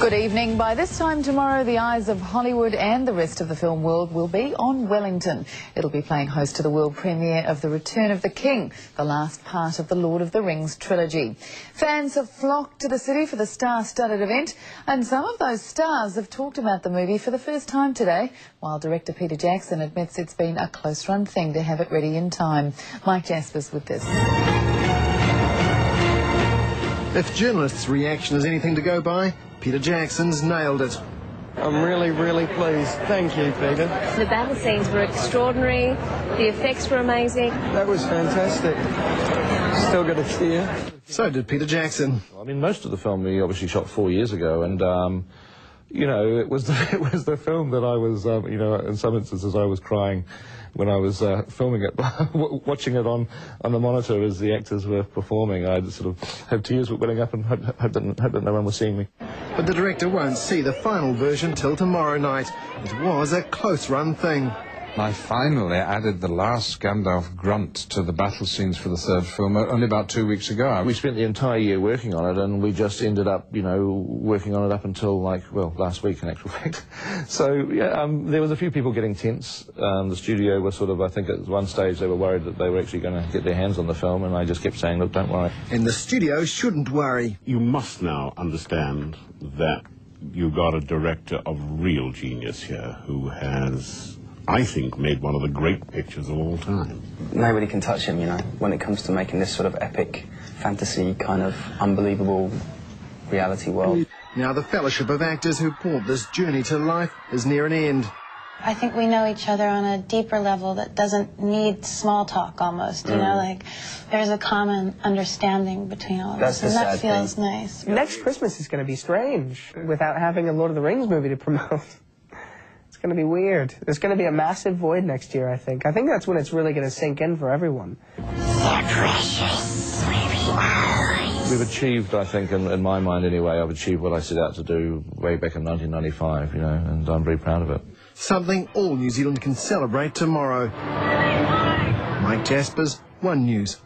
Good evening. By this time tomorrow, the eyes of Hollywood and the rest of the film world will be on Wellington. It'll be playing host to the world premiere of The Return of the King, the last part of the Lord of the Rings trilogy. Fans have flocked to the city for the star-studded event, and some of those stars have talked about the movie for the first time today, while director Peter Jackson admits it's been a close-run thing to have it ready in time. Mike Jaspers with this. If journalists' reaction is anything to go by, Peter Jackson's nailed it. I'm really pleased. Thank you, Peter. The battle scenes were extraordinary. The effects were amazing. That was fantastic. Still got a tear. So did Peter Jackson. I mean, most of the film we obviously shot 4 years ago, and you know, it was the film that I was, you know, in some instances I was crying when I was filming it, watching it on the monitor as the actors were performing. I just sort of had tears welling up and hope that no one was seeing me. But the director won't see the final version till tomorrow night. It was a close-run thing. I finally added the last Gandalf grunt to the battle scenes for the third film only about 2 weeks ago. We spent the entire year working on it, and we just ended up, you know, working on it up until, like, well, last week in actual fact. So, yeah, there was a few people getting tense. The studio was sort of, I think at one stage they were worried that they were actually going to get their hands on the film, and I just kept saying, look, don't worry. And the studio shouldn't worry. You must now understand that you got a director of real genius here who has, I think, made one of the great pictures of all time. Nobody can touch him, you know, when it comes to making this sort of epic, fantasy, kind of unbelievable reality world. Now the fellowship of actors who brought this journey to life is near an end. I think we know each other on a deeper level that doesn't need small talk almost, you know, like there's a common understanding between all of us, and that feels nice. Next Christmas is going to be strange without having a Lord of the Rings movie to promote. It's going to be weird. There's going to be a massive void next year, I think. I think that's when it's really going to sink in for everyone. We've achieved, I think, in my mind anyway, I've achieved what I set out to do way back in 1995, you know, and I'm very proud of it. Something all New Zealand can celebrate tomorrow. Mike Jaspers, One News.